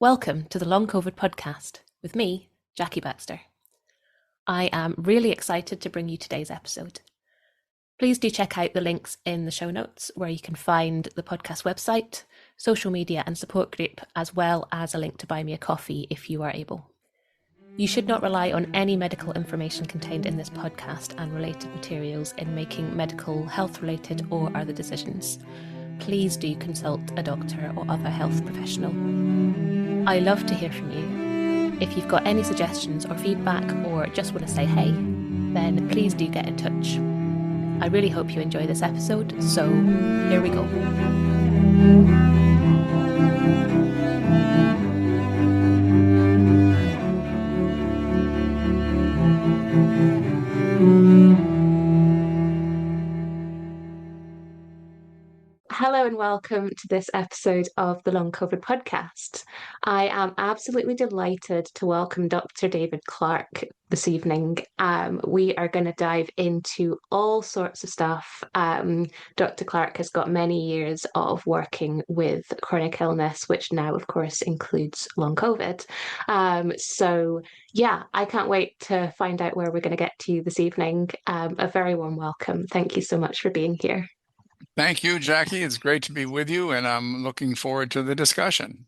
Welcome to the Long COVID podcast with me, Jackie Baxter. I am really excited to bring you today's episode. Please do check out the links in the show notes where you can find the podcast website, social media and support group, as well as a link to buy me a coffee if you are able. You should not rely on any medical information contained in this podcast and related materials in making medical, health-related or other decisions. Please do consult a doctor or other health professional. I love to hear from you. If you've got any suggestions or feedback or just want to say hey, then please do get in touch. I really hope you enjoy this episode, so here we go. Hello and welcome to this episode of the Long COVID podcast. I am absolutely delighted to welcome Dr. David Clarke this evening. We are going to dive into all sorts of stuff. Dr. Clarke has got many years of working with chronic illness, which now, of course, includes long COVID. I can't wait to find out where we're going to get to this evening. A very warm welcome. Thank you so much for being here. Thank you, Jackie. It's great to be with you, and I'm looking forward to the discussion.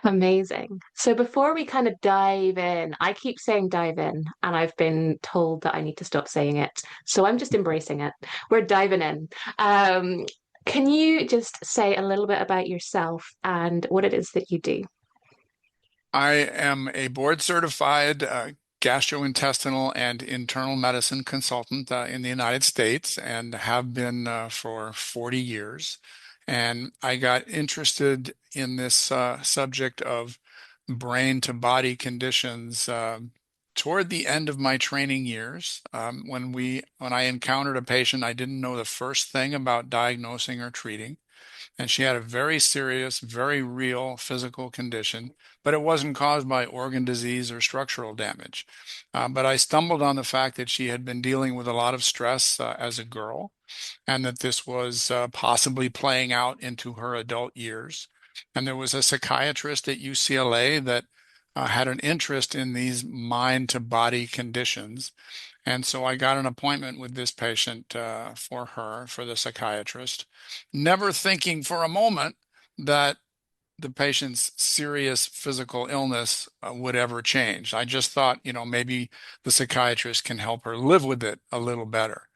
Amazing. So before we kind of dive in, I keep saying dive in, and I've been told that I need to stop saying it. So I'm just embracing it. We're diving in. Can you just say a little bit about yourself and what it is that you do? I am a board certified gastrointestinal and internal medicine consultant in the United States and have been for 40 years. And I got interested in this subject of brain to body conditions toward the end of my training years. When I encountered a patient, I didn't know the first thing about diagnosing or treating. And she had a very serious, very real physical condition, but it wasn't caused by organ disease or structural damage. But I stumbled on the fact that she had been dealing with a lot of stress as a girl, and that this was possibly playing out into her adult years. And there was a psychiatrist at UCLA that had an interest in these mind to body conditions. And so I got an appointment with this patient for the psychiatrist, never thinking for a moment that the patient's serious physical illness would ever change. I just thought, maybe the psychiatrist can help her live with it a little better.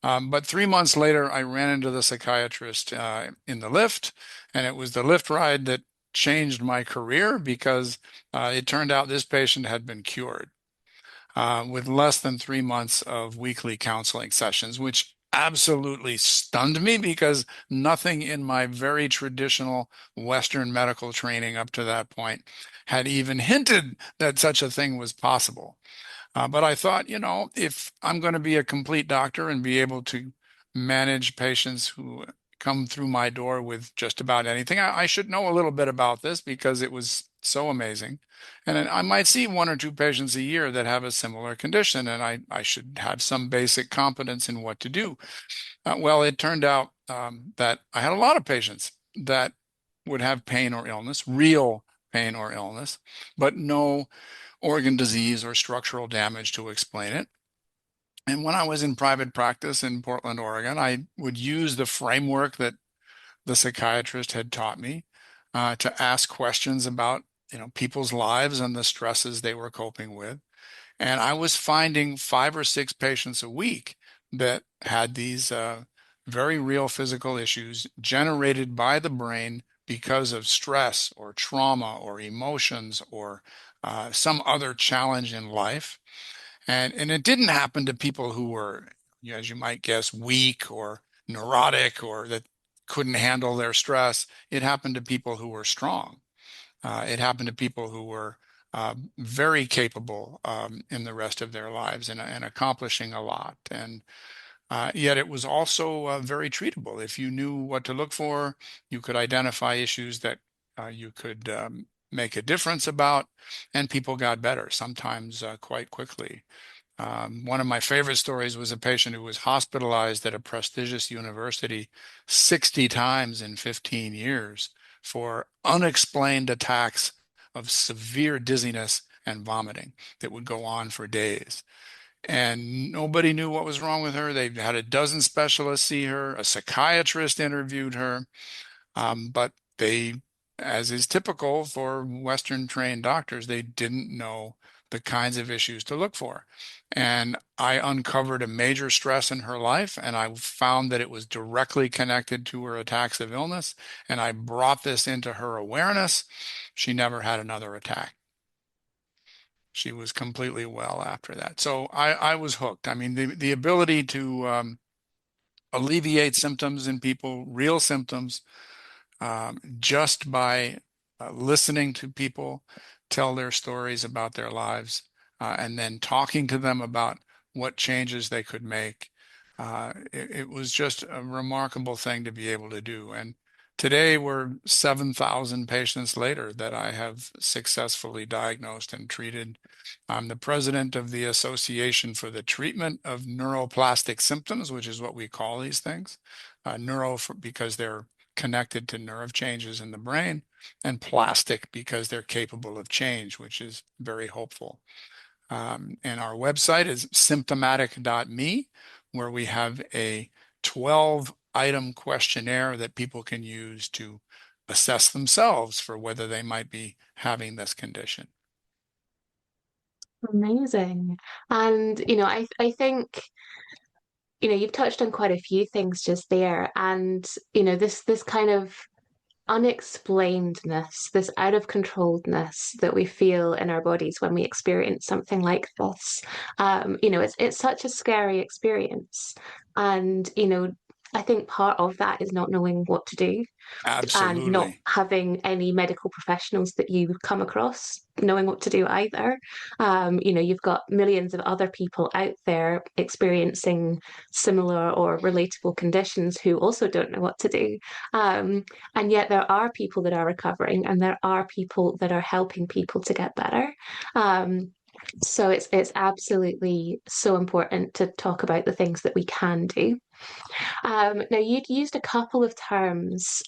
But 3 months later, I ran into the psychiatrist in the lift, and it was the lift ride that changed my career because it turned out this patient had been cured with less than 3 months of weekly counseling sessions, which absolutely stunned me because nothing in my very traditional Western medical training up to that point had even hinted that such a thing was possible. But I thought, if I'm going to be a complete doctor and be able to manage patients who come through my door with just about anything, I should know a little bit about this because it was so amazing. And then I might see one or two patients a year that have a similar condition, and I should have some basic competence in what to do. Well, it turned out that I had a lot of patients that would have pain or illness, real pain or illness, but no organ disease or structural damage to explain it. And when I was in private practice in Portland, Oregon, I would use the framework that the psychiatrist had taught me to ask questions about, people's lives and the stresses they were coping with. And I was finding 5 or 6 patients a week that had these very real physical issues generated by the brain because of stress or trauma or emotions or some other challenge in life. And it didn't happen to people who were, as you might guess, weak or neurotic or that couldn't handle their stress. It happened to people who were strong. It happened to people who were very capable in the rest of their lives and accomplishing a lot. And yet it was also very treatable. If you knew what to look for, you could identify issues that you could make a difference about, and people got better, sometimes quite quickly. One of my favorite stories was a patient who was hospitalized at a prestigious university 60 times in 15 years for unexplained attacks of severe dizziness and vomiting that would go on for days. And nobody knew what was wrong with her. They had a dozen specialists see her, a psychiatrist interviewed her, but they, as is typical for Western trained doctors, they didn't know the kinds of issues to look for. And I uncovered a major stress in her life, and I found that it was directly connected to her attacks of illness. And I brought this into her awareness. She never had another attack. She was completely well after that. So I was hooked. I mean, the ability to alleviate symptoms in people, real symptoms, just by listening to people tell their stories about their lives, and then talking to them about what changes they could make. It was just a remarkable thing to be able to do. And today we're 7,000 patients later that I have successfully diagnosed and treated. I'm the president of the Association for the Treatment of Neuroplastic Symptoms, which is what we call these things. Because they're connected to nerve changes in the brain, and plastic because they're capable of change, which is very hopeful. And our website is symptomatic.me, where we have a 12-item questionnaire that people can use to assess themselves for whether they might be having this condition. Amazing. And, I think, you've touched on quite a few things just there. And, this kind of unexplainedness, this out of controlledness that we feel in our bodies when we experience something like this. It's such a scary experience. And, I think part of that is not knowing what to do and not Absolutely. having any medical professionals that you come across knowing what to do either. You've got millions of other people out there experiencing similar or relatable conditions who also don't know what to do. And yet there are people that are recovering, and there are people that are helping people to get better. So it's absolutely so important to talk about the things that we can do. Now you'd used a couple of terms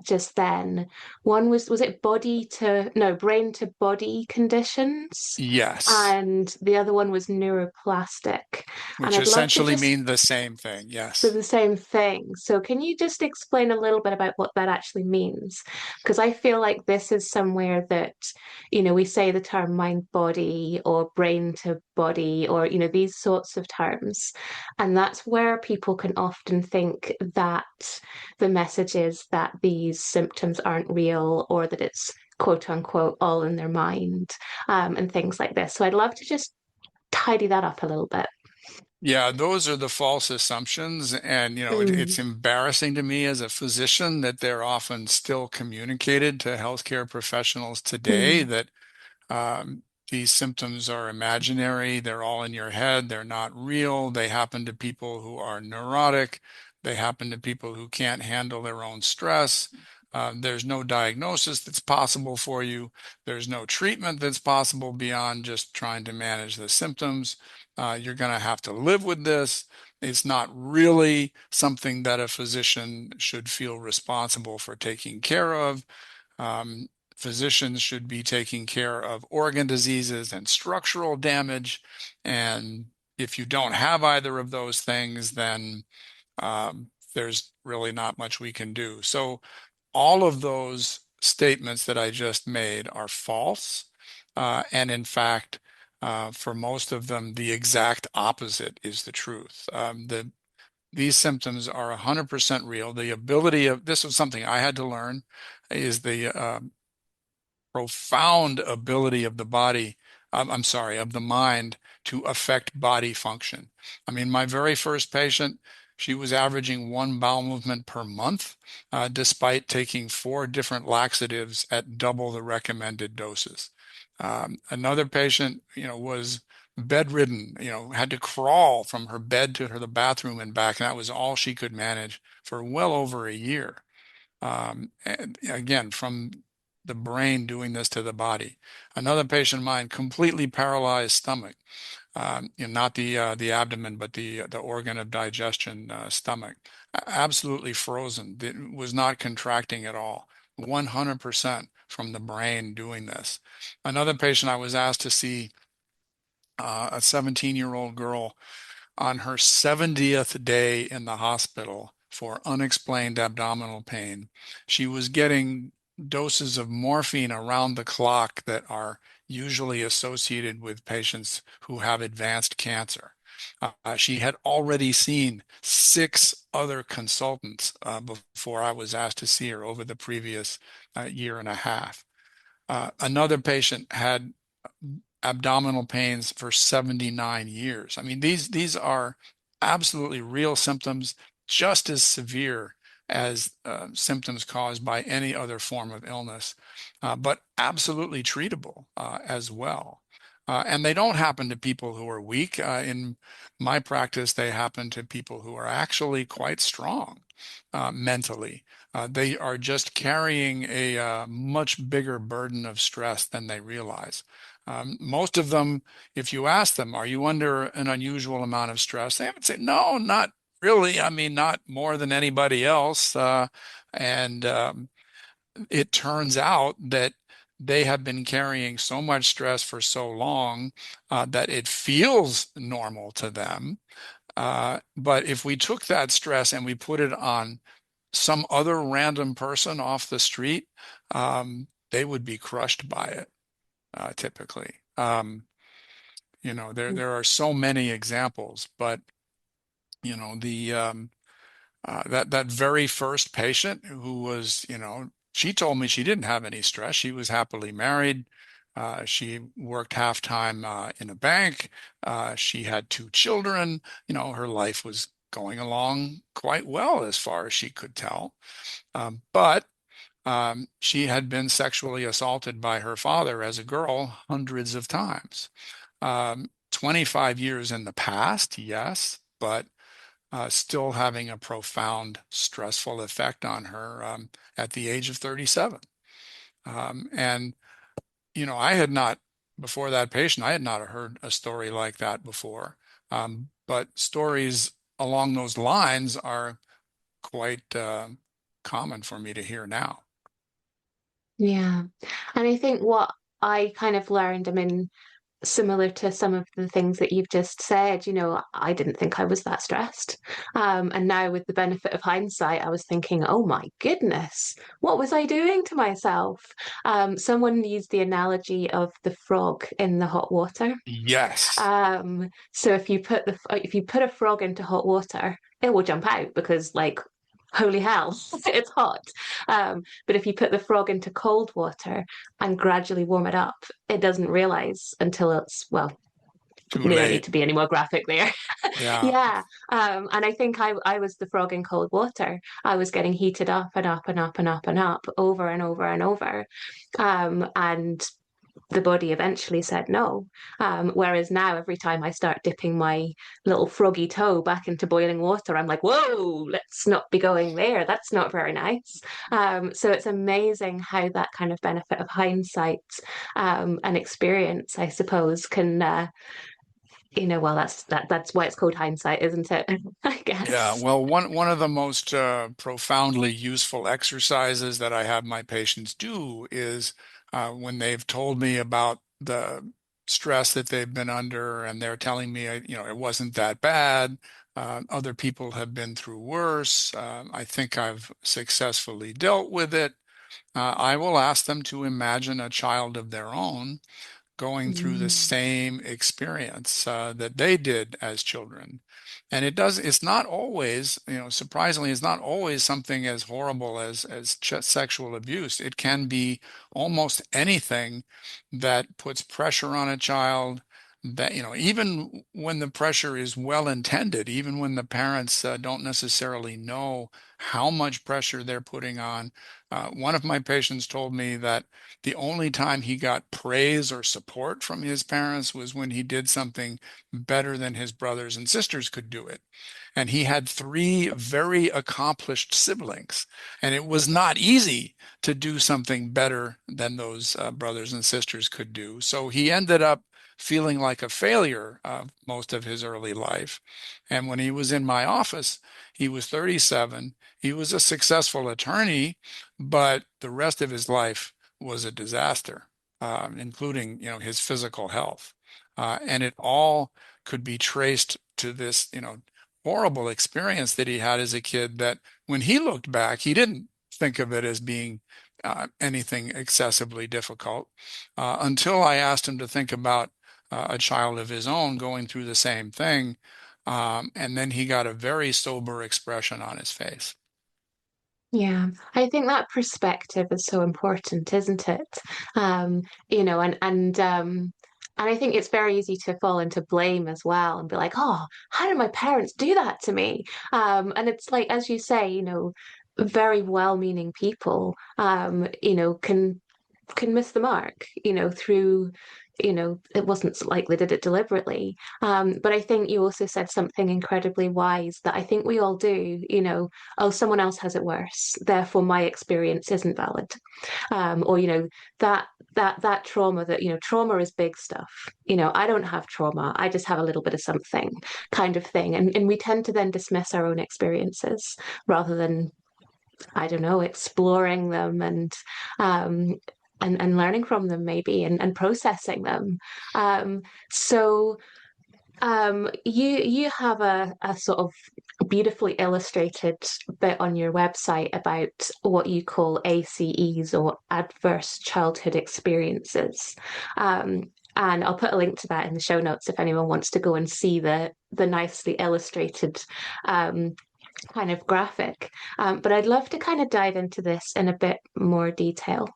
just then. One was it body to no brain to body conditions, Yes, and the other one was neuroplastic. And which I'd love to essentially just mean the same thing. they're Yes. the same thing. So can you just explain a little bit about what that actually means? Because I feel like this is somewhere that, we say the term mind body or brain to body or, these sorts of terms. And that's where people can often think that the message is that these symptoms aren't real or that it's quote unquote all in their mind, and things like this. So I'd love to just tidy that up a little bit. Yeah, those are the false assumptions. And, Mm, it's embarrassing to me as a physician that they're often still communicated to healthcare professionals today mm, that these symptoms are imaginary. They're all in your head. They're not real. They happen to people who are neurotic. They happen to people who can't handle their own stress. There's no diagnosis that's possible for you. There's no treatment that's possible beyond just trying to manage the symptoms. You're going to have to live with this. It's not really something that a physician should feel responsible for taking care of. Um, Physicians should be taking care of organ diseases and structural damage. And if you don't have either of those things, then there's really not much we can do. So all of those statements that I just made are false. And in fact, for most of them, the exact opposite is the truth. These symptoms are 100% real. The ability of this was something I had to learn is the profound ability of the body, I'm sorry, of the mind to affect body function. I mean, my very first patient, she was averaging one bowel movement per month, despite taking four different laxatives at double the recommended doses. Another patient, was bedridden, had to crawl from her bed to the bathroom and back, and that was all she could manage for well over a year. And again, from the brain doing this to the body. Another patient of mine, completely paralyzed stomach, not the abdomen, but the organ of digestion, stomach, absolutely frozen. It was not contracting at all. 100% from the brain doing this. Another patient I was asked to see, a 17-year-old girl on her 70th day in the hospital for unexplained abdominal pain. She was getting doses of morphine around the clock that are usually associated with patients who have advanced cancer. She had already seen 6 other consultants before I was asked to see her over the previous year and a half. Another patient had abdominal pains for 79 years. I mean, these are absolutely real symptoms, just as severe as symptoms caused by any other form of illness, but absolutely treatable as well. And they don't happen to people who are weak. In my practice, they happen to people who are actually quite strong mentally. They are just carrying a much bigger burden of stress than they realize. Most of them, if you ask them, are you under an unusual amount of stress? They would say, no, not really. I mean, not more than anybody else. And It turns out that they have been carrying so much stress for so long that it feels normal to them. But if we took that stress and we put it on some other random person off the street, they would be crushed by it, typically. There are so many examples, but the that very first patient who was, she told me she didn't have any stress. She was happily married. She worked half-time in a bank. She had 2 children. Her life was going along quite well as far as she could tell. But she had been sexually assaulted by her father as a girl hundreds of times. 25 years in the past, yes, but still having a profound stressful effect on her at the age of 37. And, I had not, before that patient, I had not heard a story like that before. But stories along those lines are quite common for me to hear now. Yeah. And I think what I kind of learned, I mean, similar to some of the things that you've just said, I didn't think I was that stressed. And now, with the benefit of hindsight, I was thinking, oh my goodness, what was I doing to myself? Someone used the analogy of the frog in the hot water. Yes, So if you put a frog into hot water, it will jump out because like holy hell, it's hot. But if you put the frog into cold water and gradually warm it up, it doesn't realize until it's, well, too we don't need late. to be any more graphic there. Yeah, Yeah. And I think I was the frog in cold water. I was getting heated up and up and up and up and up over and over and over. And the body eventually said no. Whereas now, every time I start dipping my little froggy toe back into boiling water, I'm like, whoa, let's not be going there. That's not very nice. So it's amazing how that kind of benefit of hindsight and experience, I suppose, can. Well, that's why it's called hindsight, isn't it? I yeah. guess. Well, one of the most profoundly useful exercises that I have my patients do is when they've told me about the stress that they've been under, and they're telling me, it wasn't that bad. Other people have been through worse. I think I've successfully dealt with it. I will ask them to imagine a child of their own going through the Mm. same experience that they did as children. And it's not always, surprisingly, it's not always something as horrible as sexual abuse. It can be almost anything that puts pressure on a child. That, even when the pressure is well intended, even when the parents don't necessarily know how much pressure they're putting on. One of my patients told me that the only time he got praise or support from his parents was when he did something better than his brothers and sisters could do it. And he had 3 very accomplished siblings, and it was not easy to do something better than those brothers and sisters could do. So he ended up feeling like a failure most of his early life. And when he was in my office, he was 37. He was a successful attorney, but the rest of his life was a disaster, including, his physical health. And it all could be traced to this, horrible experience that he had as a kid that when he looked back, he didn't think of it as being anything excessively difficult until I asked him to think about a child of his own going through the same thing. And then he got a very sober expression on his face. Yeah, I think that perspective is so important, isn't it? You know, and I think it's very easy to fall into blame as well and be like, oh, how did my parents do that to me? And it's like, as you say, very well-meaning people, can miss the mark, through, it wasn't like they did it deliberately. But I think you also said something incredibly wise that I think we all do, oh, someone else has it worse, therefore my experience isn't valid. Or, that trauma trauma is big stuff. I don't have trauma. I just have a little bit of something kind of thing. And we tend to then dismiss our own experiences rather than, I don't know, exploring them um, and learning from them maybe and processing them. Um, so you have a sort of beautifully illustrated bit on your website about what you call ACEs, or adverse childhood experiences. And I'll put a link to that in the show notes if anyone wants to go and see the nicely illustrated kind of graphic. But I'd love to kind of dive into this in a bit more detail.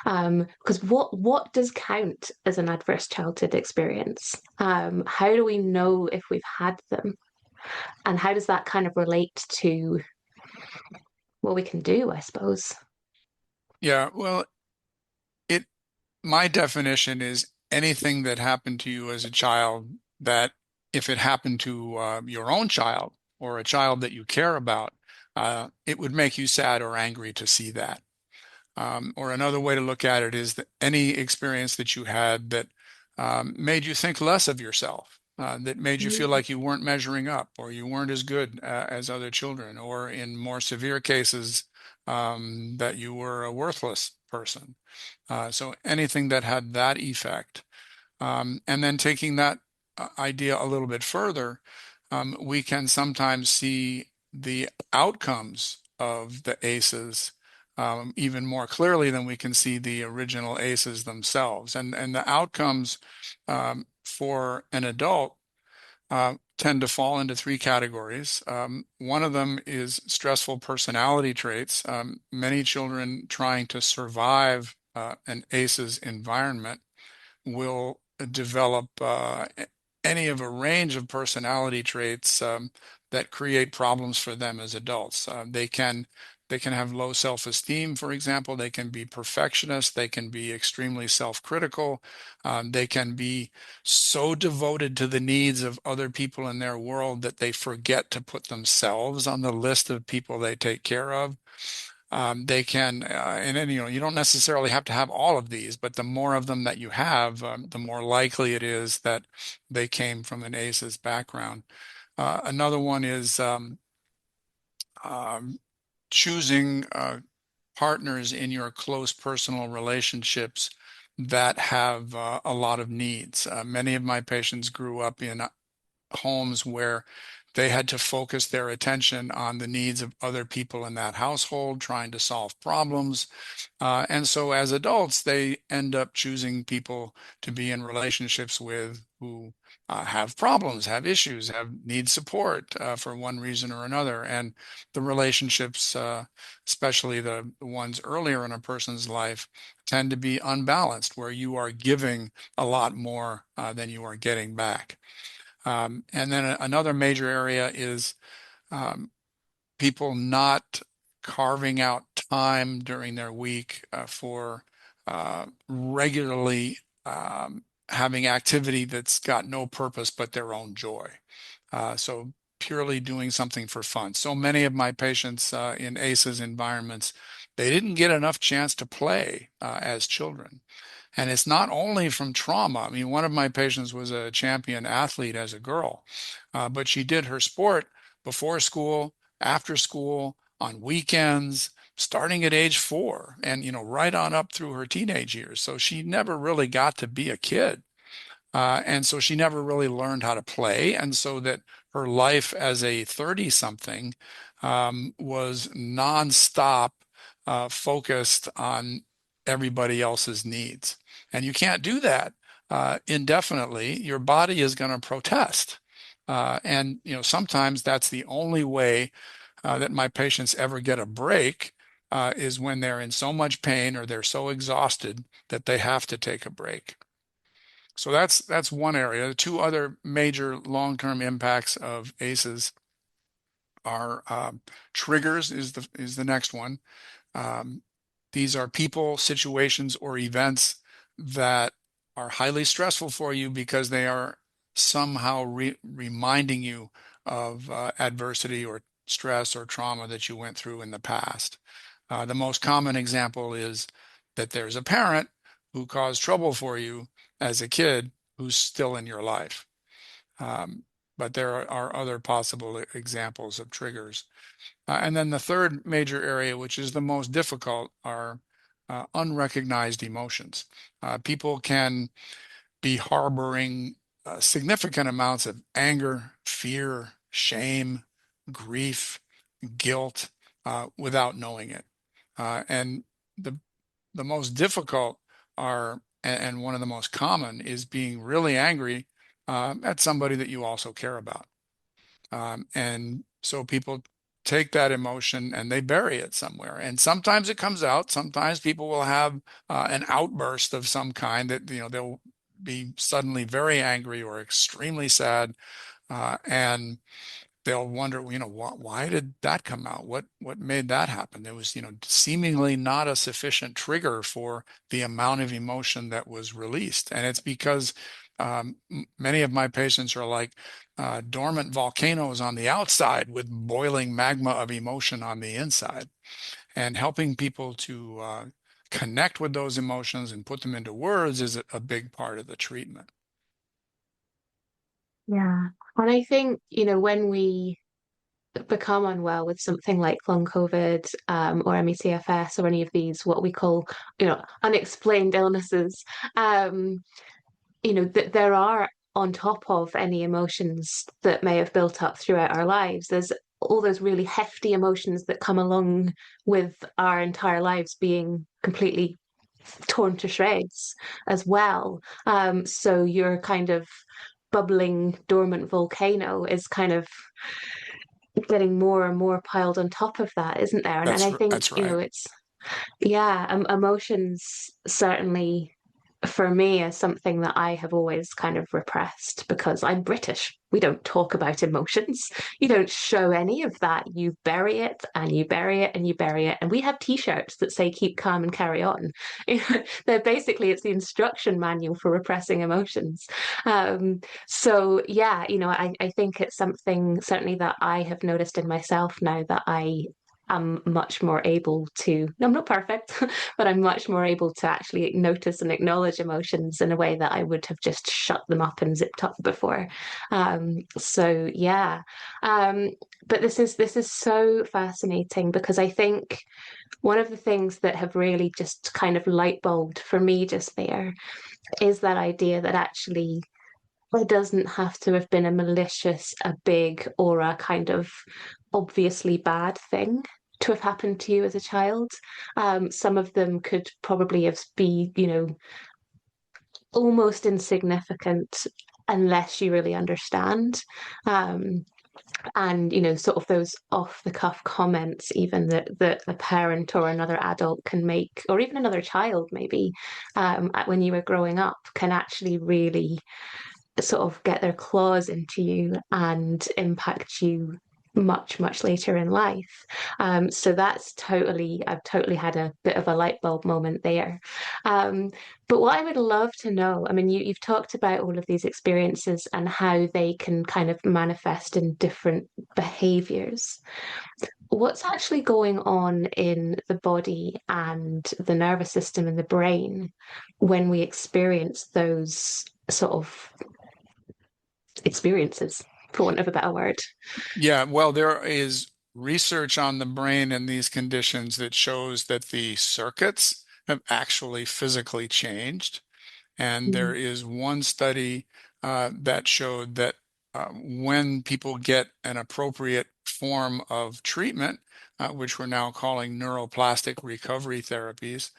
Because what does count as an adverse childhood experience? How do we know if we've had them? And how does that kind of relate to what we can do, I suppose? Yeah, well, it my definition is anything that happened to you as a child that if it happened to your own child or a child that you care about, it would make you sad or angry to see that. Or another way to look at it is that any experience that you had that made you think less of yourself, that made you feel Mm. like you weren't measuring up or you weren't as good as other children, or in more severe cases, that you were a worthless person. So anything that had that effect. And then taking that idea a little bit further, we can sometimes see the outcomes of the ACEs even more clearly than we can see the original ACEs themselves. And the outcomes for an adult tend to fall into three categories. One of them is stressful personality traits. Many children trying to survive an ACEs environment will develop any of a range of personality traits that create problems for them as adults. They can have low self-esteem, for example. They can be perfectionists. They can be extremely self-critical. They can be so devoted to the needs of other people in their world that they forget to put themselves on the list of people they take care of. They can, and then, you don't necessarily have to have all of these, but the more of them that you have, the more likely it is that they came from an ACEs background. Another one is um, choosing partners in your close personal relationships that have a lot of needs. Many of my patients grew up in homes where they had to focus their attention on the needs of other people in that household, trying to solve problems. And so as adults, they end up choosing people to be in relationships with who have problems, have issues, have need support for one reason or another. And the relationships, especially the ones earlier in a person's life, tend to be unbalanced, where you are giving a lot more than you are getting back. And then another major area is um, people not carving out time during their week for regularly having activity that's got no purpose but their own joy. So purely doing something for fun. So many of my patients in ACEs environments, they didn't get enough chance to play as children. And it's not only from trauma. I mean, one of my patients was a champion athlete as a girl, but she did her sport before school, after school, on weekends, starting at age 4, and right on up through her teenage years. So she never really got to be a kid. And so she never really learned how to play. And so that her life as a 30 something was nonstop focused on everybody else's needs. And you can't do that indefinitely. Your body is going to protest. And sometimes that's the only way that my patients ever get a break is when they're in so much pain or they're so exhausted that they have to take a break. So that's one area. The two other major long-term impacts of ACEs are triggers is the next one. Um, these are people, situations, or events that are highly stressful for you because they are somehow reminding you of adversity or stress or trauma that you went through in the past. The most common example is that there's a parent who caused trouble for you as a kid who's still in your life. Um, but there are other possible examples of triggers. And then the third major area, which is the most difficult, are unrecognized emotions. People can be harboring significant amounts of anger, fear, shame, grief, guilt without knowing it. And the the most difficult are, and one of the most common is being really angry at somebody that you also care about. And so people take that emotion and they bury it somewhere. And sometimes it comes out. Sometimes people will have an outburst of some kind that, they'll be suddenly very angry or extremely sad. And they'll wonder, why did that come out? What made that happen? There was, seemingly not a sufficient trigger for the amount of emotion that was released. And it's because many of my patients are like dormant volcanoes on the outside with boiling magma of emotion on the inside. And helping people to connect with those emotions and put them into words is a big part of the treatment. Yeah. And I think, when we become unwell with something like long COVID or ME/CFS or any of these, what we call, unexplained illnesses, that there are on top of any emotions that may have built up throughout our lives. There's all those really hefty emotions that come along with our entire lives being completely torn to shreds as well. So your kind of bubbling dormant volcano is kind of getting more and more piled on top of that, isn't there? And I think, That's right. it's, yeah, emotions certainly for me is something that I have always kind of repressed because I'm British. We don't talk about emotions. You don't show any of that. You bury it and you bury it and you bury it. And we have t-shirts that say keep calm and carry on. They're basically, it's the instruction manual for repressing emotions. So yeah, I think it's something certainly that I have noticed in myself now that I'm much more able to, I'm not perfect, but I'm much more able to actually notice and acknowledge emotions in a way that I would have just shut them up and zipped up before. So yeah. Um, but this is so fascinating because I think one of the things that have really just kind of light bulbed for me just there is that idea that actually it doesn't have to have been a malicious, a big, or a kind of obviously bad thing to have happened to you as a child. Some of them could probably have be, almost insignificant unless you really understand. Um, and sort of those off the cuff comments even that a parent or another adult can make, or even another child maybe, when you were growing up, can actually really sort of get their claws into you and impact you much, much later in life. So I've totally had a bit of a light bulb moment there. But what I would love to know, I mean, you've talked about all of these experiences and how they can kind of manifest in different behaviors. what's actually going on in the body and the nervous system and the brain when we experience those sort of experiences, for want of a better word. Yeah, well, there is research on the brain in these conditions that shows that the circuits have actually physically changed. And there Mm. is one study that showed that when people get an appropriate form of treatment, which we're now calling neuroplastic recovery therapies,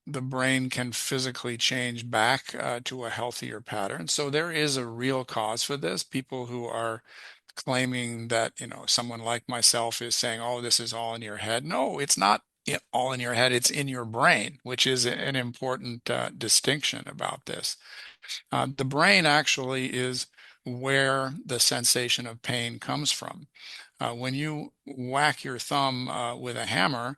the brain can physically change back to a healthier pattern. So there is a real cause for this. People who are claiming that, someone like myself is saying, oh, this is all in your head. No, it's not all in your head. It's in your brain, which is an important distinction about this. The brain actually is where the sensation of pain comes from. When you whack your thumb with a hammer,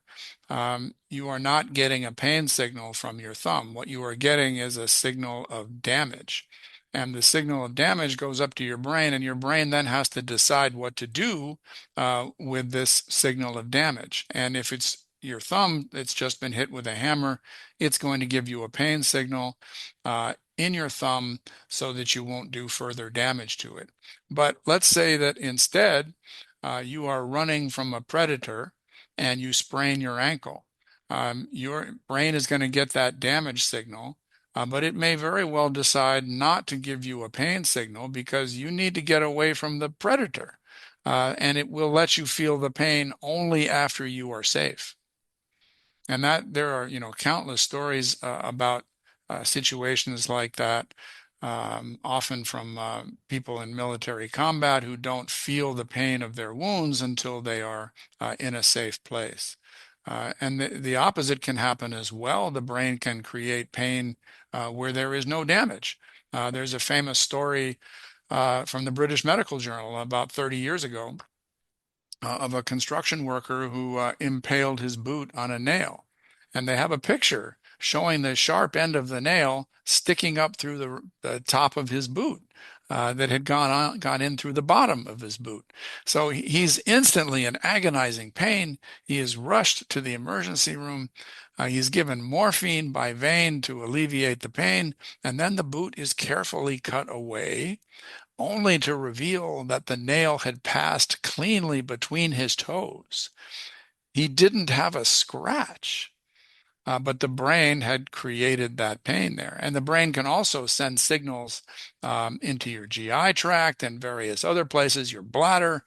you are not getting a pain signal from your thumb. What you are getting is a signal of damage. And the signal of damage goes up to your brain, and your brain then has to decide what to do with this signal of damage. And if it's your thumb that's just been hit with a hammer, it's going to give you a pain signal in your thumb so that you won't do further damage to it. But let's say that instead, you are running from a predator and you sprain your ankle. Your brain is going to get that damage signal, but it may very well decide not to give you a pain signal because you need to get away from the predator. And it will let you feel the pain only after you are safe. And that there are, countless stories about situations like that, often from people in military combat who don't feel the pain of their wounds until they are in a safe place. And the opposite can happen as well. The brain can create pain where there is no damage. There's a famous story from the British Medical Journal about 30 years ago of a construction worker who impaled his boot on a nail. And they have a picture showing the sharp end of the nail sticking up through the top of his boot that had gone in through the bottom of his boot. So he's instantly in agonizing pain. He is rushed to the emergency room. He's given morphine by vein to alleviate the pain, and then the boot is carefully cut away only to reveal that the nail had passed cleanly between his toes. He didn't have a scratch, but the brain had created that pain there. And the brain can also send signals into your GI tract and various other places, your bladder.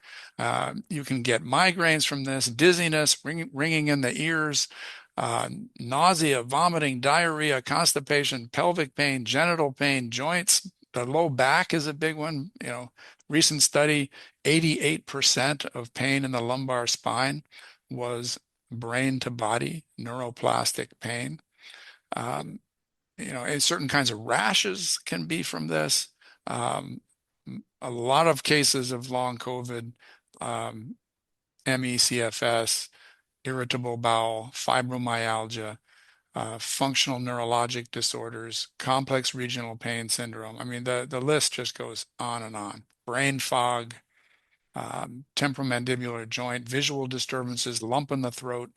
You can get migraines from this, dizziness, ringing in the ears, nausea, vomiting, diarrhea, constipation, pelvic pain, genital pain, joints. The low back is a big one. Recent study, 88% of pain in the lumbar spine was brain to body neuroplastic pain. Um, and certain kinds of rashes can be from this. Um, a lot of cases of long COVID, ME/CFS, irritable bowel, fibromyalgia, functional neurologic disorders, complex regional pain syndrome. I mean, the list just goes on and on. Brain fog, temporomandibular joint, visual disturbances, lump in the throat.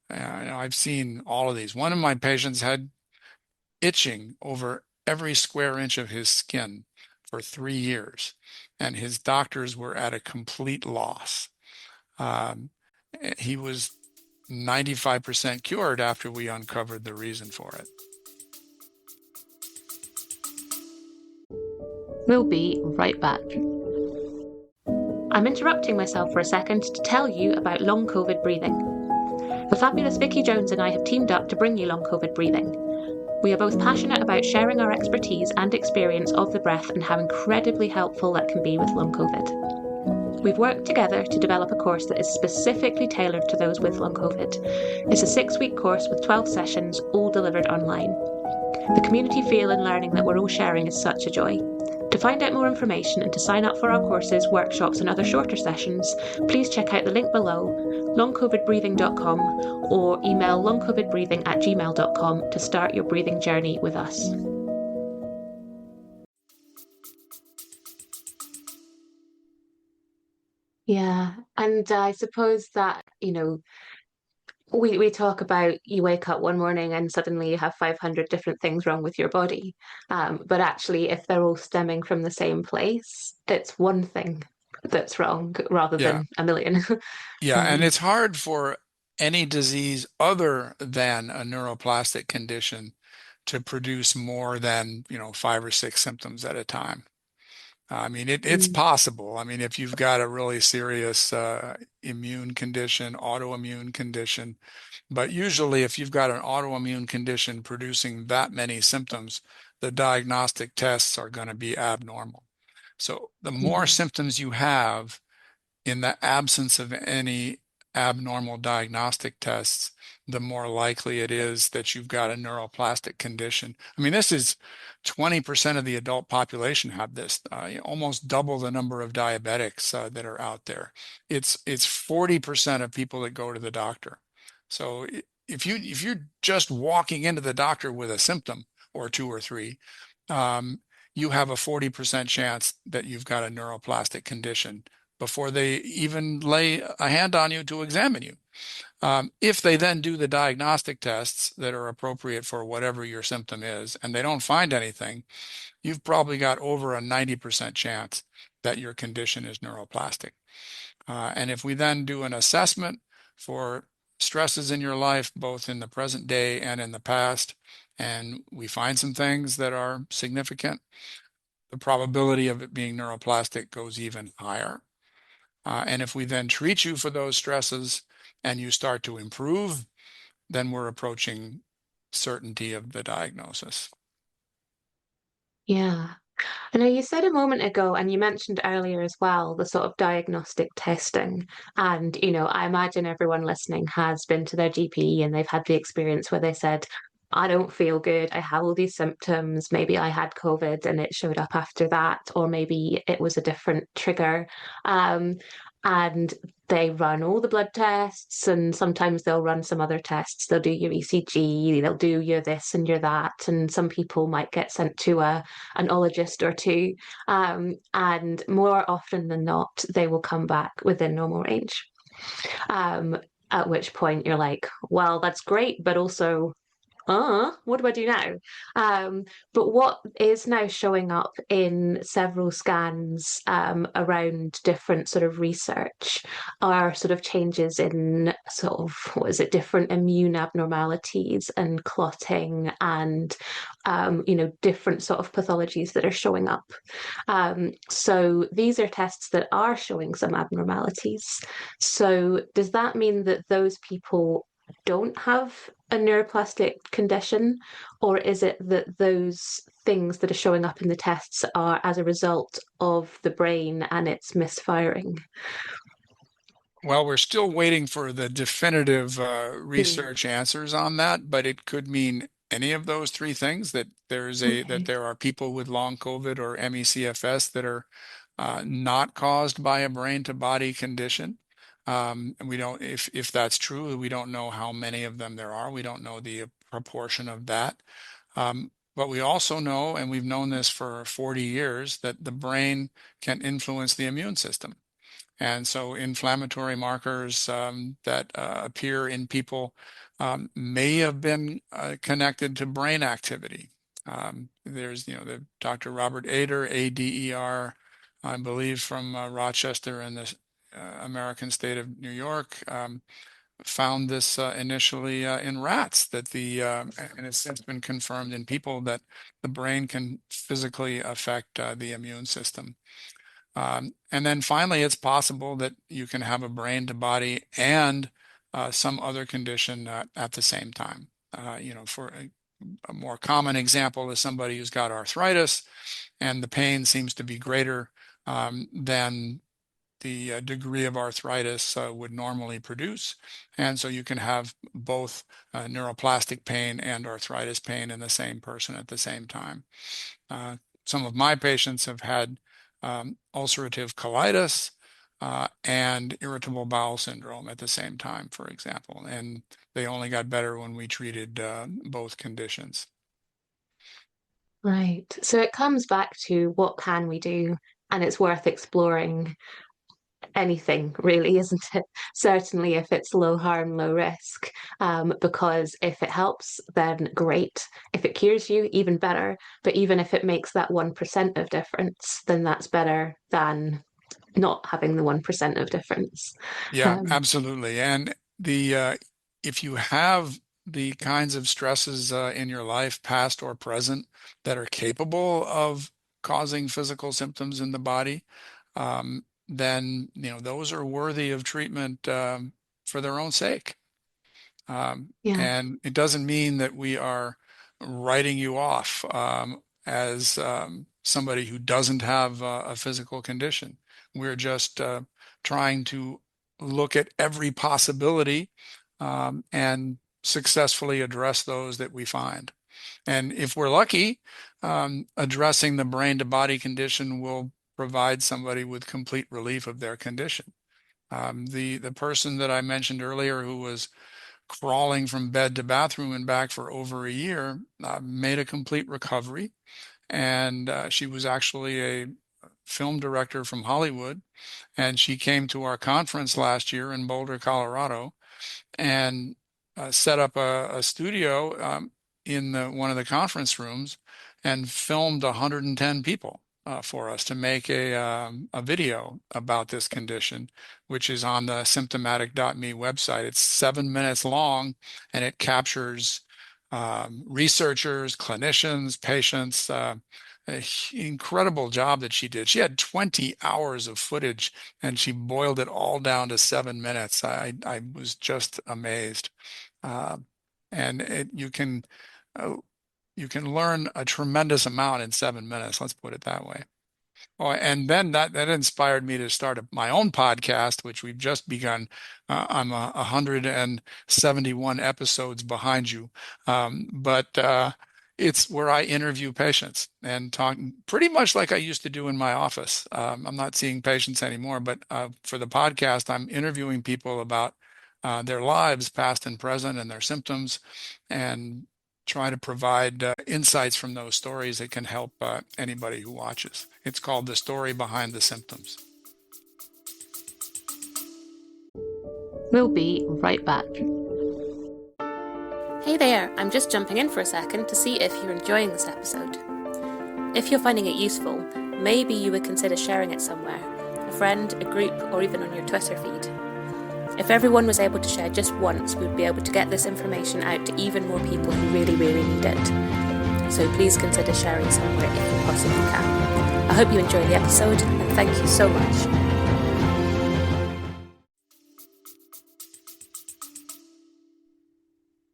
I've seen all of these. One of my patients had itching over every square inch of his skin for 3 years, and his doctors were at a complete loss. Um, he was 95% cured after we uncovered the reason for it. We'll be right back. I'm interrupting myself for a second to tell you about long COVID breathing. The fabulous Vicky Jones and I have teamed up to bring you long COVID breathing. We are both passionate about sharing our expertise and experience of the breath and how incredibly helpful that can be with long COVID. We've worked together to develop a course that is specifically tailored to those with long COVID. It's a 6-week course with 12 sessions, all delivered online. The community feel and learning that we're all sharing is such a joy. To find out more information and to sign up for our courses, workshops and other shorter sessions, please check out the link below, longcovidbreathing.com, or email longcovidbreathing@gmail.com to start your breathing journey with us. Yeah. And I suppose that, we talk about you wake up one morning and suddenly you have 500 different things wrong with your body. But actually, if they're all stemming from the same place, it's one thing that's wrong rather Yeah. than a million. Yeah. And Um, it's hard for any disease other than a neuroplastic condition to produce more than, 5 or 6 symptoms at a time. I mean, it's mm, possible. I mean, if you've got a really serious immune condition, autoimmune condition, but usually if you've got an autoimmune condition producing that many symptoms, the diagnostic tests are going to be abnormal. So the more mm, symptoms you have, in the absence of any abnormal diagnostic tests, the more likely it is that you've got a neuroplastic condition. I mean, this is 20% of the adult population have this, almost double the number of diabetics that are out there. It's 40% of people that go to the doctor. So if you're just walking into the doctor with a symptom or two or three, um, you have a 40% chance that you've got a neuroplastic condition before they even lay a hand on you to examine you. If they then do the diagnostic tests that are appropriate for whatever your symptom is, and they don't find anything, you've probably got over a 90% chance that your condition is neuroplastic. And if we then do an assessment for stresses in your life, both in the present day and in the past, and we find some things that are significant, the probability of it being neuroplastic goes even higher. And if we then treat you for those stresses and you start to improve, then we're approaching certainty of the diagnosis. yeah. I know you said a moment ago, and you mentioned earlier as well, the sort of diagnostic testing. And, I imagine everyone listening has been to their GP and they've had the experience where they said, I don't feel good. I have all these symptoms. Maybe I had COVID and it showed up after that, or maybe it was a different trigger. Um, and they run all the blood tests, and sometimes they'll run some other tests. They'll do your ECG, they'll do your this and your that. And some people might get sent to an ologist or two. And more often than not, they will come back within normal range. Um, at which point you're like, well, that's great, but also what do I do now? But what is now showing up in several scans around different sort of research are sort of changes in sort of, what is it, different immune abnormalities and clotting and, different sort of pathologies that are showing up. So these are tests that are showing some abnormalities. So does that mean that those people don't have a neuroplastic condition, or is it that those things that are showing up in the tests are as a result of the brain and its misfiring? Well, we're still waiting for the definitive Mm, research answers on that, but it could mean any of those three things that that okay. there are people with long COVID or ME/CFS that are not caused by a brain to body condition. And we don't, if that's true, we don't know how many of them there are. We don't know the proportion of that. But we also know, and we've known this for 40 years, that the brain can influence the immune system. And so inflammatory markers that appear in people may have been connected to brain activity. There's, the Dr. Robert Ader, A-D-E-R, I believe from Rochester in the American state of New York, found this initially in rats and it's since been confirmed in people that the brain can physically affect the immune system. And then finally, it's possible that you can have a brain to body and some other condition at the same time. For a more common example is somebody who's got arthritis and the pain seems to be greater than the degree of arthritis would normally produce. And so you can have both neuroplastic pain and arthritis pain in the same person at the same time. Uh, some of my patients have had ulcerative colitis and irritable bowel syndrome at the same time, for example, and they only got better when we treated both conditions. Right. So it comes back to what can we do? And it's worth exploring anything really, isn't it? Certainly if it's low harm, low risk. Because if it helps, then great. If it cures you, even better. But even if it makes that 1% of difference, then that's better than not having the 1% of difference. Yeah, Um, absolutely. And the if you have the kinds of stresses in your life, past or present, that are capable of causing physical symptoms in the body, then those are worthy of treatment for their own sake. yeah, And it doesn't mean that we are writing you off as somebody who doesn't have a physical condition. We're just trying to look at every possibility and successfully address those that we find. And if we're lucky, addressing the brain to body condition will provide somebody with complete relief of their condition. The person that I mentioned earlier who was crawling from bed to bathroom and back for over a year, made a complete recovery. And she was actually a film director from Hollywood. And she came to our conference last year in Boulder, Colorado, and set up a studio in one of the conference rooms and filmed 110 people for us to make a video about this condition, which is on the symptomatic.me website. It's 7 minutes long, and it captures researchers, clinicians, patients. Incredible job that she did. She had 20 hours of footage and she boiled it all down to 7 minutes. I was just amazed. Uh, and uh, you can learn a tremendous amount in 7 minutes. Let's put it that way. Oh, and then that inspired me to start my own podcast, which we've just begun. I'm 171 episodes behind you, but it's where I interview patients and talk pretty much like I used to do in my office. I'm not seeing patients anymore, but for the podcast, I'm interviewing people about their lives, past and present, and their symptoms, and try to provide insights from those stories that can help anybody who watches. It's called The Story Behind the Symptoms. we'll be right back. Hey there, I'm just jumping in for a second to see if you're enjoying this episode. If you're finding it useful, maybe you would consider sharing it somewhere, a friend, a group, or even on your Twitter feed. If everyone was able to share just once, we'd be able to get this information out to even more people who really, really need it. So please consider sharing somewhere if you possibly can. I hope you enjoy the episode, and thank you so much.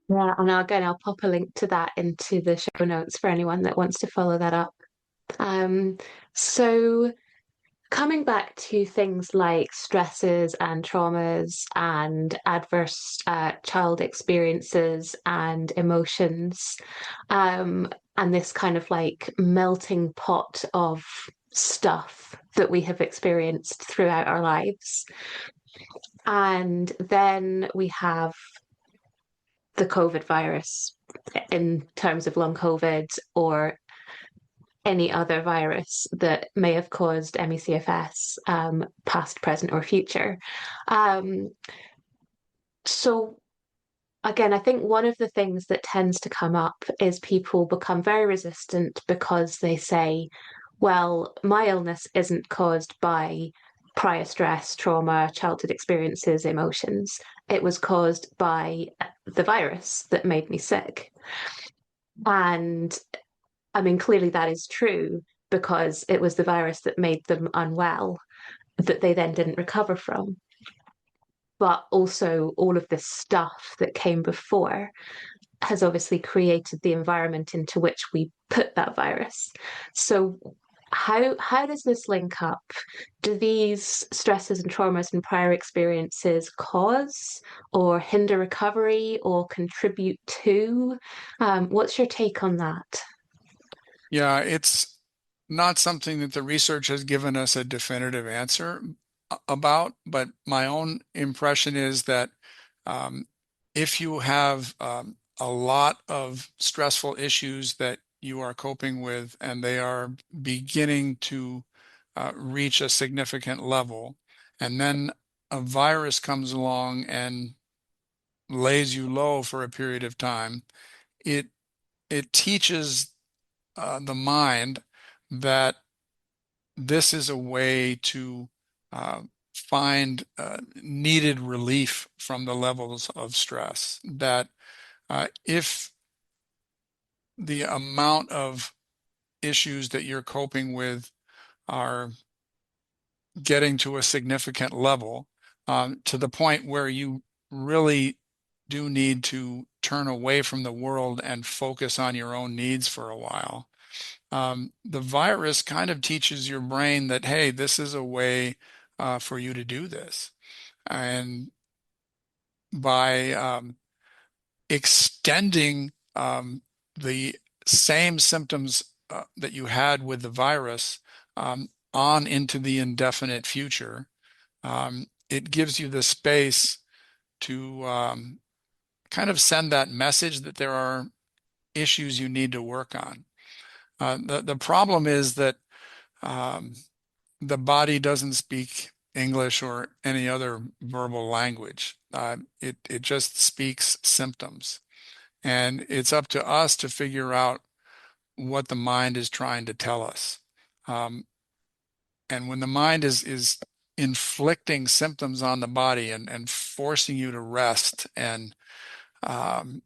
Yeah, and again, I'll pop a link to that into the show notes for anyone that wants to follow that up. So coming back to things like stresses and traumas and adverse child experiences and emotions, and this kind of like melting pot of stuff that we have experienced throughout our lives. And then we have the COVID virus in terms of long COVID or any other virus that may have caused ME/CFS, past, present, or future. Um, so again, I think one of the things that tends to come up is people become very resistant because they say, well, my illness isn't caused by prior stress, trauma, childhood experiences, emotions. It was caused by the virus that made me sick. And I mean, clearly that is true because it was the virus that made them unwell that they then didn't recover from. But also, all of this stuff that came before has obviously created the environment into which we put that virus. So, how does this link up? Do these stresses and traumas and prior experiences cause or hinder recovery or contribute to? What's your take on that? Yeah, it's not something that the research has given us a definitive answer about, but my own impression is that um, if you have a lot of stressful issues that you are coping with and they are beginning to reach a significant level, and then a virus comes along and lays you low for a period of time, it it teaches the mind that this is a way to uh, find needed relief from the levels of stress. That if the amount of issues that you're coping with are getting to a significant level, to the point where you really do need to turn away from the world and focus on your own needs for a while. The virus kind of teaches your brain that, hey, this is a way for you to do this. And by extending the same symptoms that you had with the virus on into the indefinite future, it gives you the space to kind of send that message that there are issues you need to work on. The problem is that um, the body doesn't speak English or any other verbal language. It just speaks symptoms, and it's up to us to figure out what the mind is trying to tell us. Um, and when the mind is inflicting symptoms on the body and forcing you to rest, and um,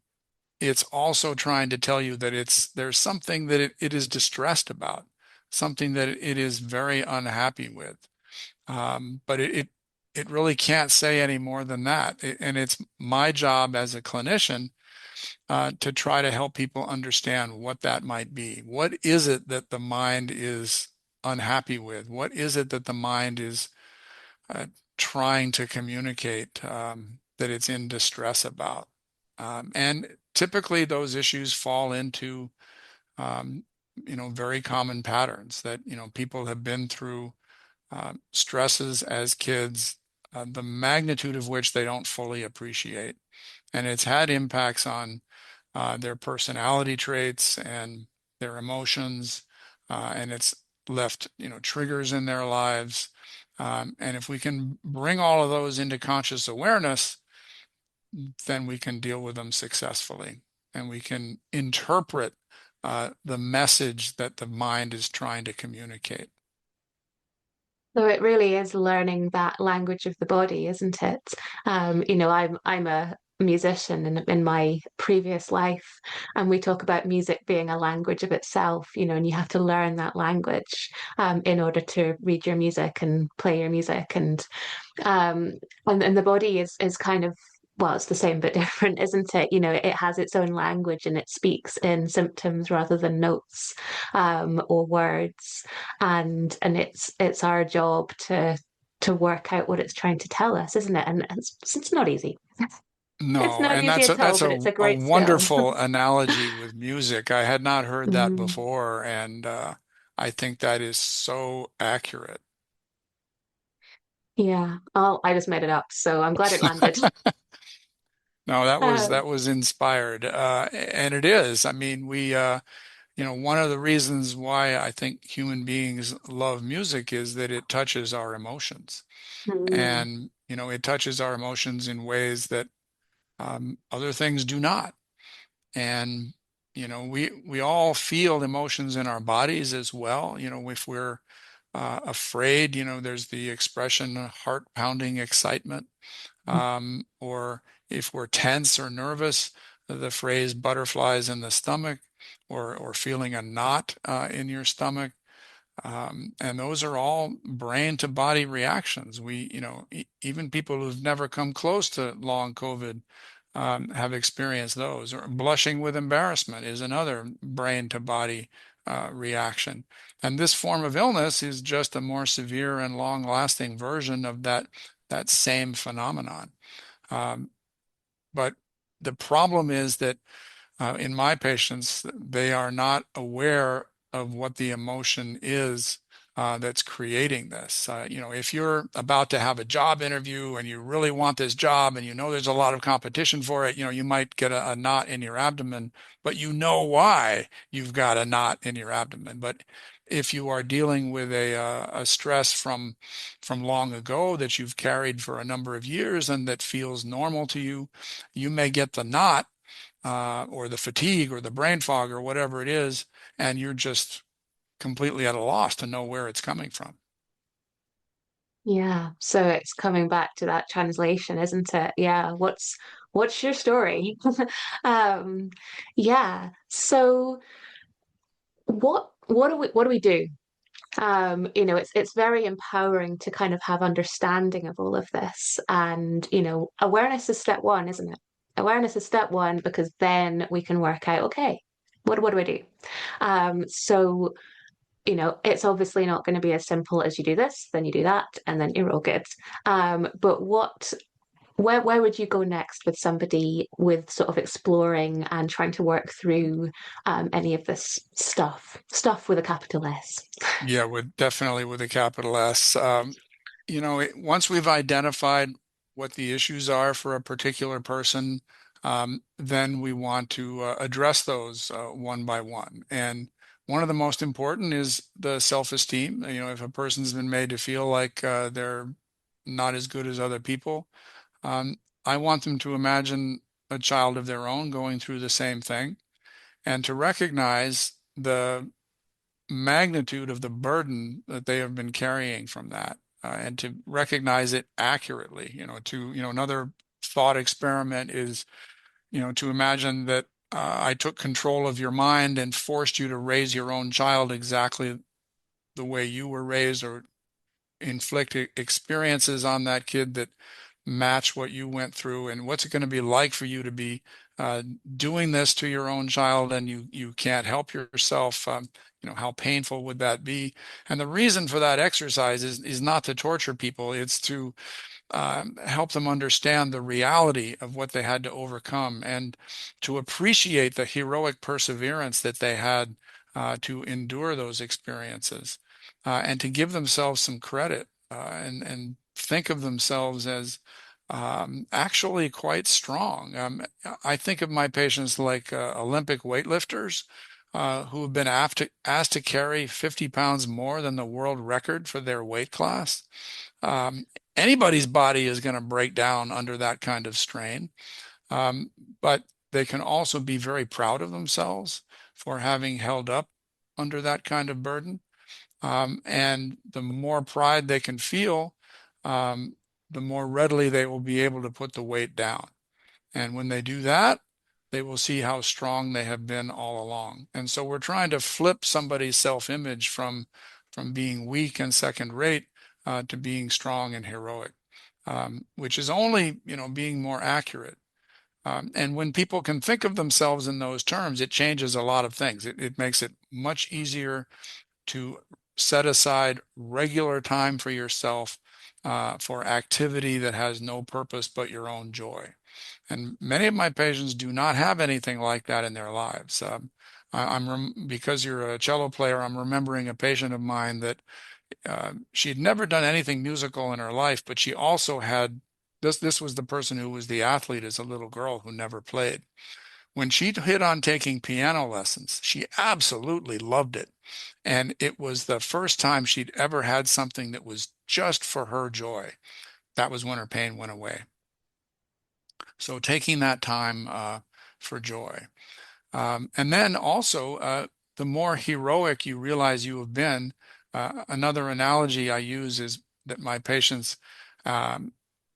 it's also trying to tell you that there's something that it is distressed about, something that it is very unhappy with. But it really can't say any more than that. And it's my job as a clinician to try to help people understand what that might be. What is it that the mind is unhappy with? What is it that the mind is uh, trying to communicate that it's in distress about? And typically those issues fall into um, very common patterns that, people have been through stresses as kids, the magnitude of which they don't fully appreciate. And it's had impacts on their personality traits and their emotions, and it's left, triggers in their lives. And if we can bring all of those into conscious awareness, then we can deal with them successfully, and we can interpret the message that the mind is trying to communicate. So it really is learning that language of the body, isn't it? I'm a musician in my previous life, and we talk about music being a language of itself, and you have to learn that language in order to read your music and play your music, um, and the body is kind of, well, it's the same but different, isn't it? It has its own language and it speaks in symptoms rather than notes, or words, and it's our job to work out what it's trying to tell us, isn't it? And it's not easy. It's No, not and easy that's a, at all, that's but it's a a great skill. wonderful analogy with music. I had not heard that Mm, before, and I think that is so accurate. yeah. Oh, I just made it up, so I'm glad it landed. No, that was Um, that was inspired, and it is. I mean, one of the reasons why I think human beings love music is that it touches our emotions, mm, and it touches our emotions in ways that other things do not. And we all feel emotions in our bodies as well. If we're afraid, there's the expression heart pounding excitement. Or if we're tense or nervous, the phrase butterflies in the stomach, or feeling a knot in your stomach. And those are all brain to body reactions. Even people who've never come close to long COVID have experienced those. Or blushing with embarrassment is another brain to body reaction. And this form of illness is just a more severe and long lasting version of that same phenomenon. Um, but the problem is that in my patients, they are not aware of what the emotion is that's creating this. If you're about to have a job interview and you really want this job and you know there's a lot of competition for it, you might get a knot in your abdomen, but you know why you've got a knot in your abdomen. But if you are dealing with a stress from long ago that you've carried for a number of years and that feels normal to you, you may get the knot or the fatigue or the brain fog or whatever it is, and you're just completely at a loss to know where it's coming from. Yeah. So it's coming back to that translation, isn't it? Yeah. What's your story? Um, yeah. So what do we do? It's very empowering to kind of have understanding of all of this. And, awareness is step one, isn't it? Awareness is step one because then we can work out, okay, what do I do? So it's obviously not going to be as simple as you do this, then you do that, and then you're all good. But where would you go next with somebody with sort of exploring and trying to work through any of this stuff with a capital S? Yeah, definitely with a capital S. Once we've identified what the issues are for a particular person, then we want to address those one by one. And one of the most important is the self-esteem. If a person's been made to feel like they're not as good as other people, um, I want them to imagine a child of their own going through the same thing and to recognize the magnitude of the burden that they have been carrying from that, and to recognize it accurately. Another thought experiment is, to imagine that I took control of your mind and forced you to raise your own child exactly the way you were raised, or inflict experiences on that kid that match what you went through. And what's it going to be like for you to be uh, doing this to your own child, and you can't help yourself? How painful would that be? And the reason for that exercise is not to torture people. It's to help them understand the reality of what they had to overcome, and to appreciate the heroic perseverance that they had to endure those experiences, and to give themselves some credit, and think of themselves as actually quite strong. I think of my patients like Olympic weightlifters who have been asked to carry 50 pounds more than the world record for their weight class. Um, Anybody's body is going to break down under that kind of strain, um, but they can also be very proud of themselves for having held up under that kind of burden. And the more pride they can feel, um, the more readily they will be able to put the weight down. And when they do that, they will see how strong they have been all along. And so we're trying to flip somebody's self-image from being weak and second rate to being strong and heroic, which is only, being more accurate. And when people can think of themselves in those terms, it changes a lot of things. It makes it much easier to set aside regular time for yourself for activity that has no purpose but your own joy. And many of my patients do not have anything like that in their lives. Because you're a cello player, I'm remembering a patient of mine that she had never done anything musical in her life, but she also had this. This was the person who was the athlete as a little girl who never played. When she hit on taking piano lessons, she absolutely loved it. And it was the first time she'd ever had something that was just for her joy. That was when her pain went away. So taking that time for joy. And then also, the more heroic you realize you have been, another analogy I use is that my patients, um,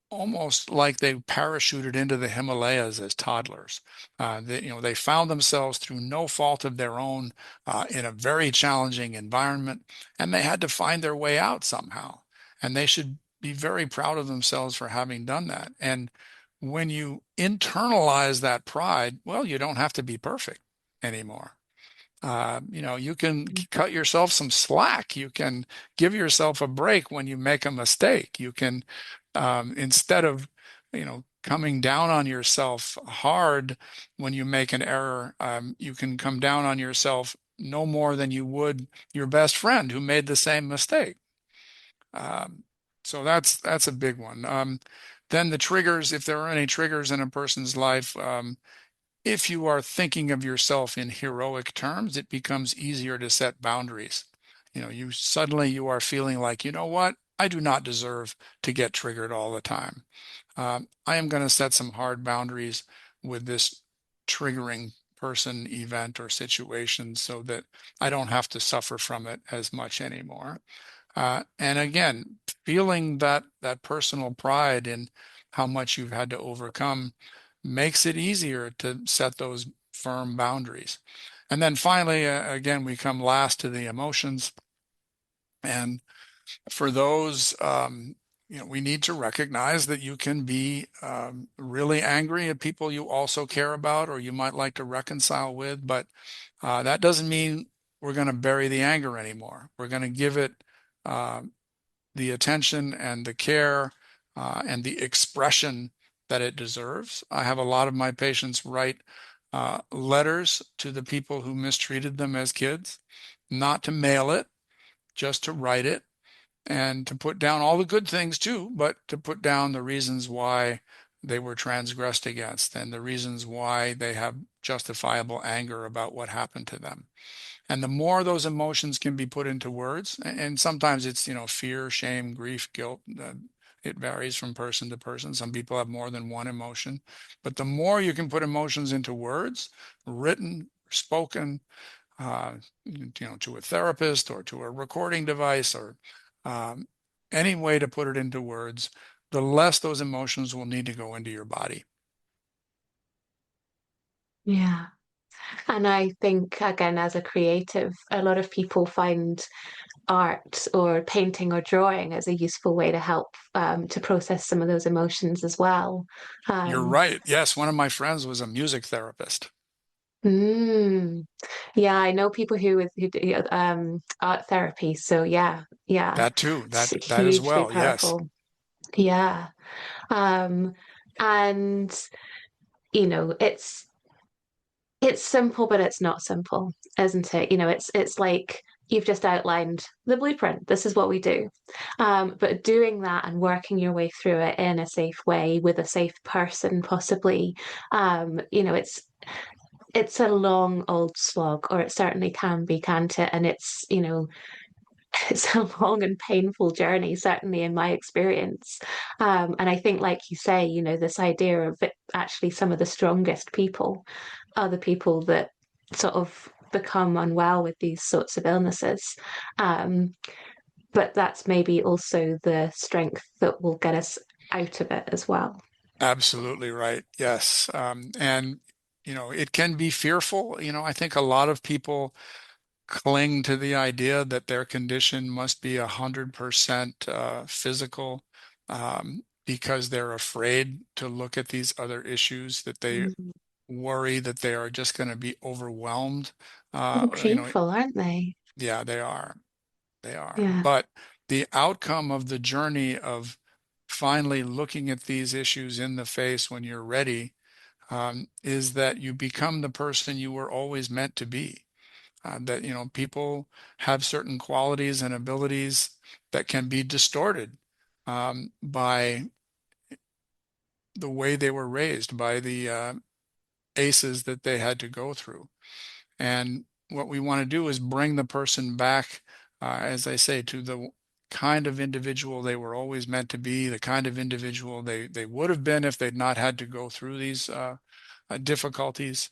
almost like they parachuted into the Himalayas as toddlers. They found themselves through no fault of their own in a very challenging environment, and they had to find their way out somehow. And they should be very proud of themselves for having done that. And when you internalize that pride, well, you don't have to be perfect anymore. You can cut yourself some slack. You can give yourself a break when you make a mistake. You can, instead of, coming down on yourself hard when you make an error, you can come down on yourself no more than you would your best friend who made the same mistake. Um, so that's a big one. Then the triggers, if there are any triggers in a person's life, if you are thinking of yourself in heroic terms, it becomes easier to set boundaries. You suddenly you are feeling like, you know what? I do not deserve to get triggered all the time. I am going to set some hard boundaries with this triggering person, event, or situation so that I don't have to suffer from it as much anymore. And again, feeling that personal pride in how much you've had to overcome makes it easier to set those firm boundaries. And then finally, again, we come last to the emotions. And for those, we need to recognize that you can be really angry at people you also care about or you might like to reconcile with, but that doesn't mean we're going to bury the anger anymore. We're going to give it uh, the attention and the care and the expression that it deserves. I have a lot of my patients write letters to the people who mistreated them as kids, not to mail it, just to write it and to put down all the good things too, but to put down the reasons why they were transgressed against and the reasons why they have justifiable anger about what happened to them. And the more those emotions can be put into words, and sometimes it's, fear, shame, grief, guilt, it varies from person to person. Some people have more than one emotion. But the more you can put emotions into words, written, spoken, to a therapist or to a recording device or um, any way to put it into words, the less those emotions will need to go into your body. Yeah. And I think, again, as a creative, a lot of people find art or painting or drawing as a useful way to help to process some of those emotions as well. You're Um, right. Yes, one of my friends was a music therapist. mm, yeah, I know people who do art therapy. So yeah, yeah, That too, it's that as hugely well. Yes, powerful. Yeah. Um, and it's simple, but it's not simple, isn't it? It's like you've just outlined the blueprint. This is what we do. But doing that and working your way through it in a safe way with a safe person, possibly, it's a long old slog, or it certainly can be, can't it? And it's a long and painful journey, certainly in my experience. And I think, like you say, this idea of it, actually some of the strongest people are the people that sort of become unwell with these sorts of illnesses. Um, but that's maybe also the strength that will get us out of it as well. absolutely right. Yes. And, it can be fearful. I think a lot of people cling to the idea that their condition must be 100% physical because they're afraid to look at these other issues, that they Mm. worry that they are just going to be overwhelmed. They're Uh, you know, painful, aren't they? yeah, they are. They are. Yeah. But the outcome of the journey of finally looking at these issues in the face when you're ready is that you become the person you were always meant to be. That, people have certain qualities and abilities that can be distorted by the way they were raised, by the ACEs that they had to go through. And what we want to do is bring the person back, as I say, to the kind of individual they were always meant to be, the kind of individual they would have been if they'd not had to go through these difficulties.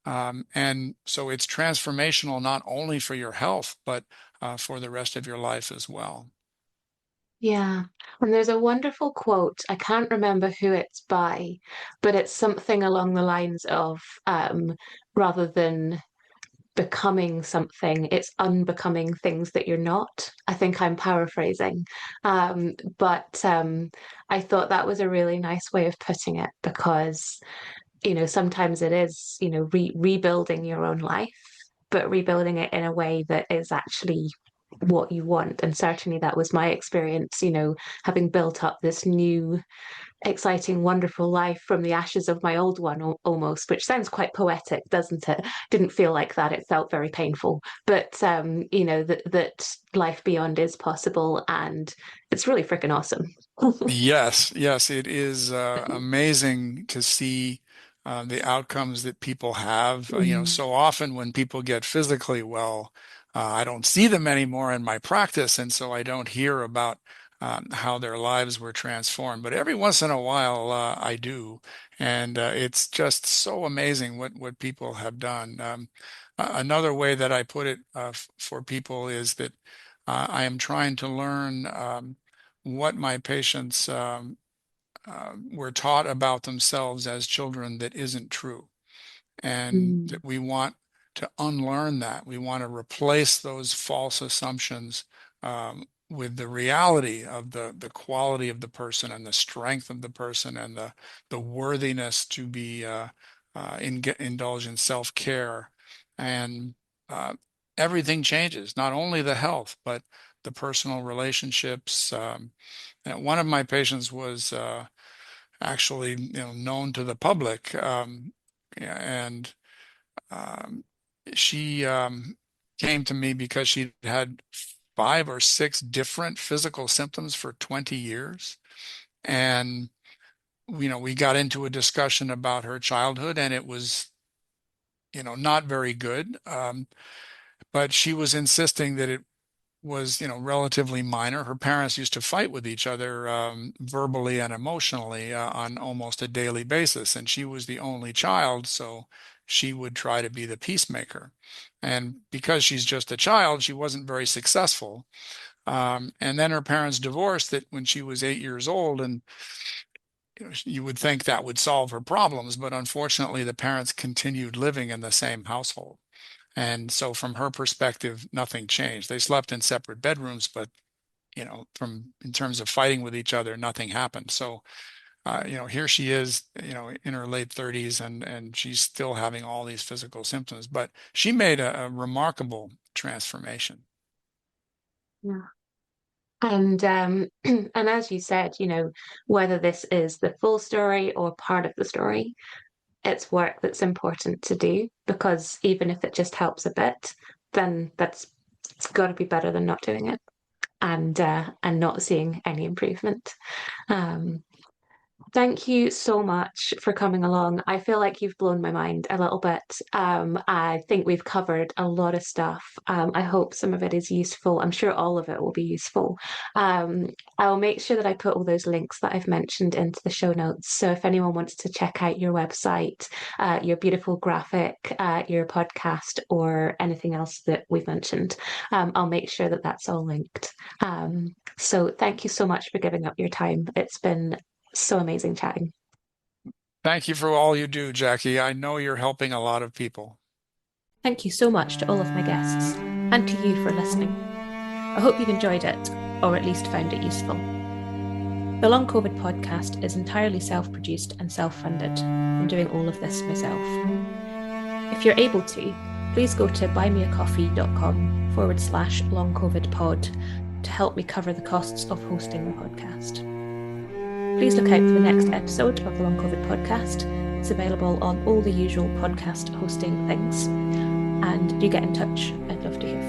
And so it's transformational not only for your health, but for the rest of your life as well. Yeah. And there's a wonderful quote. I can't remember who it's by, but it's something along the lines of rather than becoming something, it's unbecoming things that you're not. I think I'm paraphrasing. But I thought that was a really nice way of putting it because, sometimes it is, rebuilding your own life, but rebuilding it in a way that is actually what you want. And certainly that was my experience, having built up this new, exciting, wonderful life from the ashes of my old one, almost, which sounds quite poetic, doesn't it? Didn't feel like that. It felt very painful. But, that life beyond is possible, and it's really freaking awesome. Yes, yes, it is amazing to see the outcomes that people have. Mm. So often when people get physically well, I don't see them anymore in my practice, and so I don't hear about how their lives were transformed. But every once in a while, I do, and it's just so amazing what people have done. Another way that I put it for people is that I am trying to learn. What my patients were taught about themselves as children that isn't true. And Mm. that we want to unlearn that. We want to replace those false assumptions with the reality of the quality of the person and the strength of the person and the worthiness to be indulge in self-care. And uh, everything changes, not only the health, but the personal relationships. And one of my patients was actually, known to the public, and um, she came to me because she had 5 or 6 different physical symptoms for 20 years. And, we got into a discussion about her childhood, and it was, not very good. But she was insisting that it was, relatively minor. Her parents used to fight with each other verbally and emotionally on almost a daily basis, and she was the only child, so she would try to be the peacemaker. And because she's just a child, she wasn't very successful. And then her parents divorced it when she was 8 years old, and you would think that would solve her problems, but unfortunately, the parents continued living in the same household. And so from her perspective, nothing changed. They slept in separate bedrooms, but from in terms of fighting with each other, nothing happened. So here she is, in her late 30s, and she's still having all these physical symptoms, but she made a remarkable transformation. Yeah. And and as you said, whether this is the full story or part of the story, it's work that's important to do, because even if it just helps a bit, then it's got to be better than not doing it, and not seeing any improvement. Um, Thank you so much for coming along. I feel like you've blown my mind a little bit. I think we've covered a lot of stuff. I hope some of it is useful. I'm sure all of it will be useful. I'll make sure that I put all those links that I've mentioned into the show notes. So if anyone wants to check out your website, your beautiful graphic, your podcast, or anything else that we've mentioned, I'll make sure that that's all linked. So thank you so much for giving up your time. It's been so amazing chatting. Thank you for all you do, Jackie. I know you're helping a lot of people. Thank you so much to all of my guests, and to you for listening. I hope you've enjoyed it, or at least found it useful. The Long COVID podcast is entirely self-produced and self-funded. I'm doing all of this myself. If you're able to, please go to buymeacoffee.com/longcovidpod to help me cover the costs of hosting the podcast. Please look out for the next episode of the Long COVID podcast. It's available on all the usual podcast hosting things. And do get in touch. I'd love to hear from you.